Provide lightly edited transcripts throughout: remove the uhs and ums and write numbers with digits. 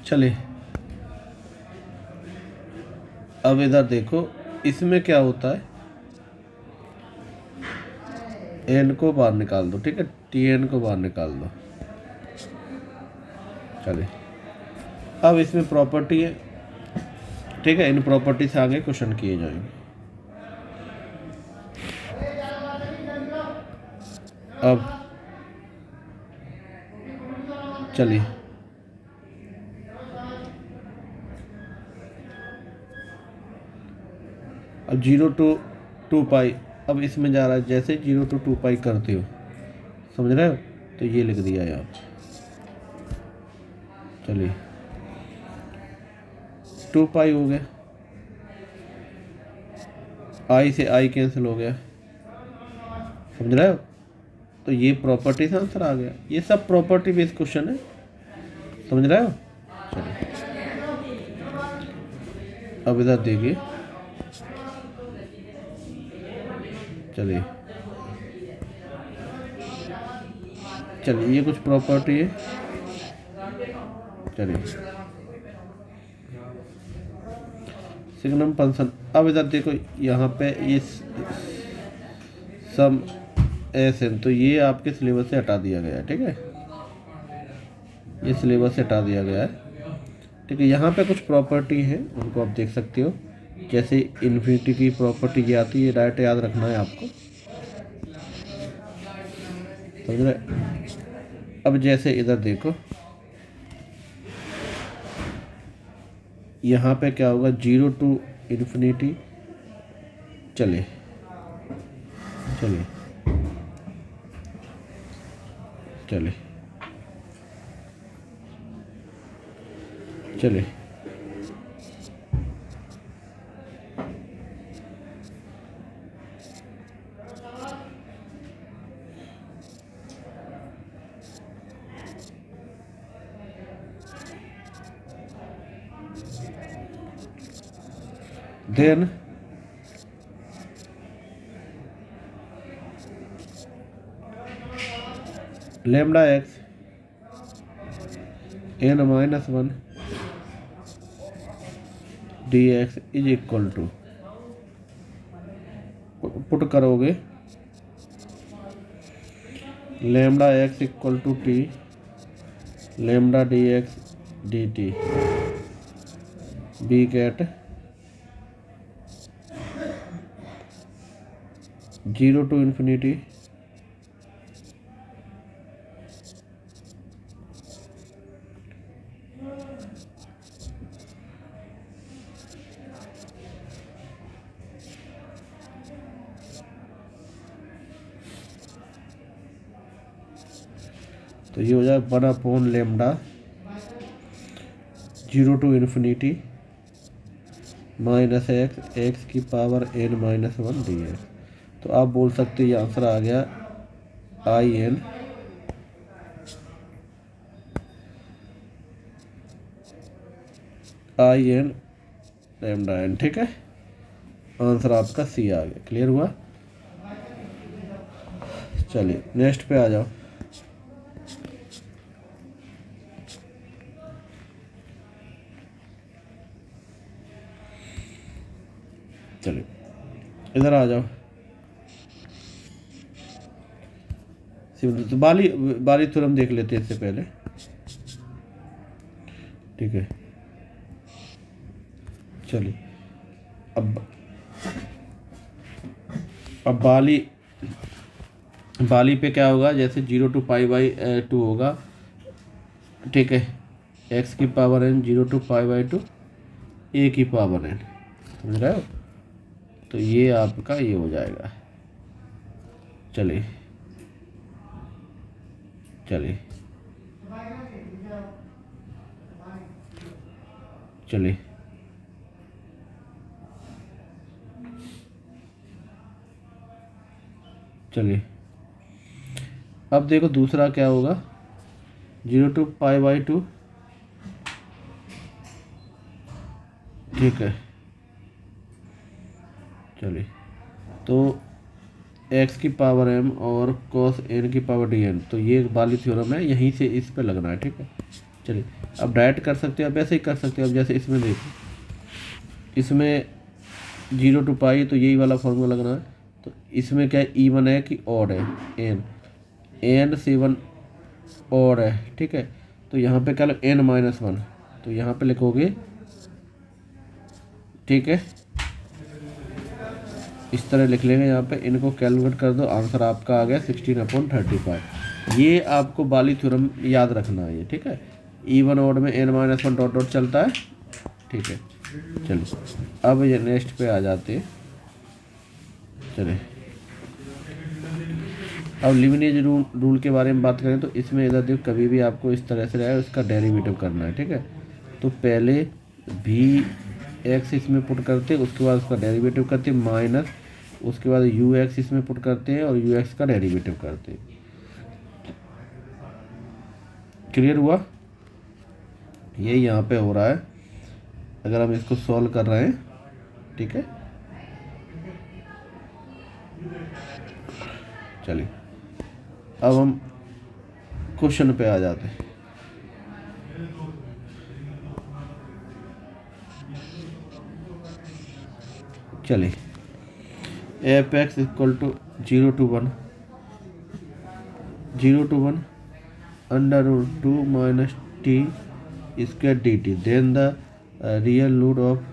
चलिए अब इधर देखो, इसमें क्या होता है, एन को बाहर निकाल दो, ठीक है, टी एन को बाहर निकाल दो। चलिए अब इसमें प्रॉपर्टी है, ठीक है, इन प्रॉपर्टी से आगे क्वेश्चन किए जाएंगे। अब चलिए अब 0 to 2 पाई, अब इसमें जा रहा है जैसे 0 to 2 पाई करते हो, समझ रहे हो, तो ये लिख दिया यार। चलिए 2 पाई हो गया, आई से आई कैंसिल हो गया, समझ रहे हो, तो ये प्रॉपर्टी से आंसर आ गया। ये सब प्रॉपर्टी बेस्ड क्वेश्चन है, समझ रहे हो। चलिए अब इधर देखिए, चलिए चलिए ये कुछ प्रॉपर्टी है। चलिए सिग्नम फंक्शन, अब इधर देखो यहाँ पे ये सम एस एन, तो ये आपके सिलेबस से हटा दिया गया है, ठीक है, ये सिलेबस से हटा दिया गया है, ठीक है। यहाँ पे कुछ प्रॉपर्टी है, उनको आप देख सकते हो, जैसे इन्फिनिटी की प्रॉपर्टी ये आती है, डायरेक्ट याद रखना है आपको, समझ रहे। अब जैसे इधर देखो, यहाँ पे क्या होगा, 0 to इन्फिनिटी, चलिए चलिए चलिए चलिए then lambda x n minus 1 d x is equal to, put करोगे lambda x equal to t lambda d x d t we get 0 to infinity तो ये हो जाए 1 lambda 0 to infinity minus x x की power n minus 1 d x. तो आप बोल सकते हैं ये आंसर आ गया आई एन लैम्डा एन, ठीक है, आंसर आपका सी आ गया। क्लियर हुआ। चलिए नेक्स्ट पे आ जाओ। चलिए इधर आ जाओ। तो बाली थ्योरम देख लेते हैं इससे पहले, ठीक है। चलिए अब बाली पे क्या होगा, जैसे 0 to π/2 होगा, ठीक है, x की पावर n 0 to π/2 a की पावर n, समझ रहे हो, तो ये आपका ये हो जाएगा। चलिए चलिए चलिए चलिए अब देखो दूसरा क्या होगा, 0 to π/2, ठीक है। चलिए तो x की पावर m और cos n की पावर dn, तो ये बाली थ्योरम है, यहीं से इस पे लगना है, ठीक है। चलिए अब डायरेक्ट कर सकते हो, अब ऐसे ही कर सकते हो। अब जैसे इसमें देखो, इसमें 0 to पाई तो यही वाला फॉर्मूला लगना है। तो इसमें क्या है, इवन है कि ऑड है, एन 7 ऑड है, ठीक है। तो यहाँ पे क्या लो, n-1, तो यहाँ पे लिखोगे, ठीक है, इस तरह लिख लेंगे। यहाँ पे इनको कैलकुलेट कर दो, आंसर आपका आ गया 16/35। ये आपको बाली थ्योरम याद रखना है ये, ठीक है। इवन ऑड में n-1 डॉट डॉट चलता है, ठीक है। चलिए अब ये नेक्स्ट पे आ जाते हैं। चलिए अब लीबनिज रूल के बारे में बात करें तो इसमें इधर देखो, कभी भी आपको इस तरह से रहेगा, इसका डेरिवेटिव करना है, ठीक है। तो पहले भी एक्स इसमें पुट करते हैं, उसके बाद उसका डेरिवेटिव करते हैं माइनस, उसके बाद यू एक्स इसमें पुट करते हैं और यू एक्स का डेरिवेटिव करते हैं। क्लियर हुआ? ये यहाँ पे हो रहा है अगर हम इसको सॉल्व कर रहे हैं, ठीक है। चलिए अब हम क्वेश्चन पे आ जाते हैं। चलिए f x equal to 0 to 1 √2 minus t square d t, then the real root of,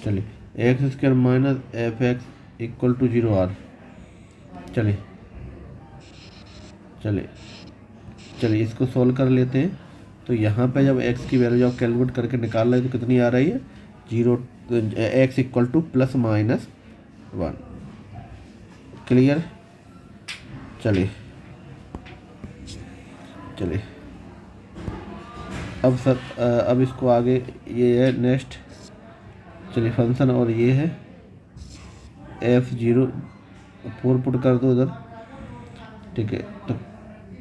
चलिए x square minus f x equal to 0 are. चलिए चलिए चलिए इसको सॉल्व कर लेते हैं। तो यहाँ पे जब x की वैल्यू जब कैलकुलेट करके निकाल रहे हैं तो कितनी आ रही है, 0, x इक्वल टू +-1। क्लियर? चलिए चलिए अब सर अब इसको आगे ये है नेक्स्ट। चलिए फंक्शन और ये है f0 4 पुट कर दो इधर, ठीक है। तो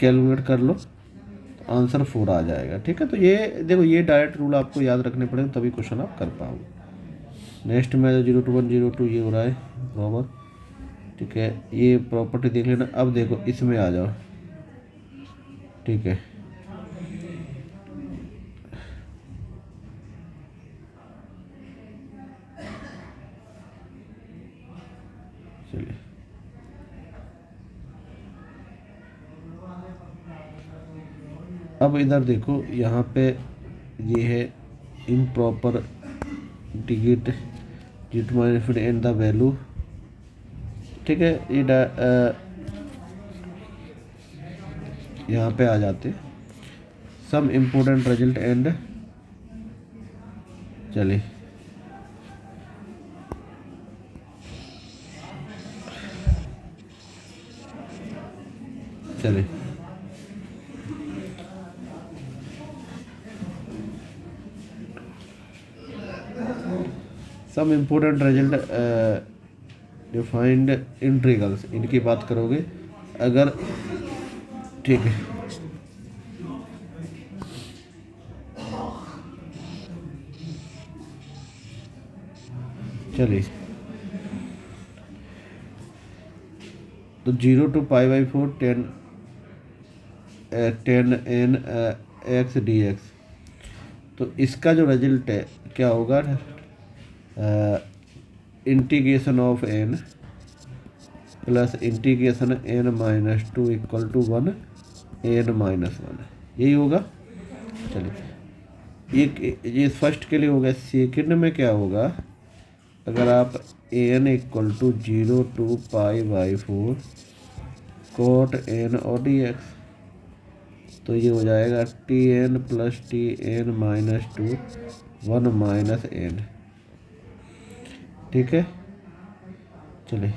कैलकुलेट कर लो, तो आंसर 4 आ जाएगा, ठीक है। तो ये देखो, ये डायरेक्ट रूल आपको याद रखने पड़ेंगे तभी क्वेश्चन आप कर पाओगे। नेक्स्ट में 0 to 1 0 2 ये हो रहा है बराबर, ठीक है। ये प्रॉपर्टी देख लेना। अब देखो इसमें आ जाओ, ठीक है। चलिए अब इधर देखो, यहाँ पे ये है improper digit determine and the value, ठीक है। ये यहाँ पे आ जाते सम इम्पोर्टेंट रिजल्ट एंड, चलिए चलिए some important result defined integrals, इनकी बात करोगे अगर, ठीक है। चलिए तो 0 to π/4 10 n x dx, तो इसका जो रिजल्ट है क्या होगा, integration of n plus integration n-2 equal to 1 n-1, यही होगा। चलिए ये फर्स्ट के लिए हो गया। सेकंड में क्या होगा, अगर आप n equal to 0 to π/4 cot n और dx, तो ये हो जाएगा tn + tn-2 1 - n, ठीक है। चलिए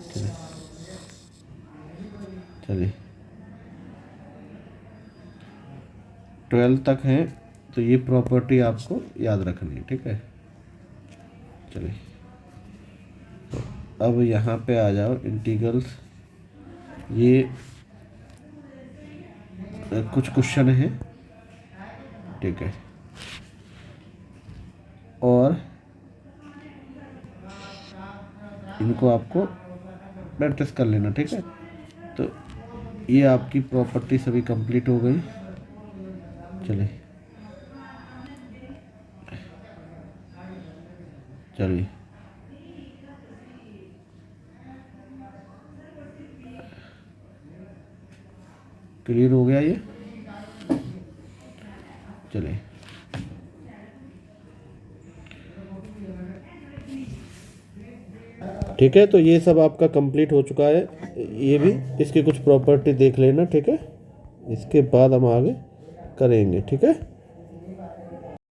चलिए चलिए 12 तक है, तो ये प्रॉपर्टी आपको याद रखनी है, ठीक है। चलिए तो अब यहाँ पे आ जाओ इंटीग्रल्स, ये कुछ क्वेश्चन है, ठीक है, और इनको आपको प्रैक्टिस कर लेना, ठीक है। तो ये आपकी प्रॉपर्टी सभी कंप्लीट हो गई। चलिए चलिए क्लियर हो गया ये। चलिए ठीक है, तो ये सब आपका कंप्लीट हो चुका है। ये भी इसकी कुछ प्रॉपर्टी देख लेना, ठीक है। इसके बाद हम आगे करेंगे, ठीक है।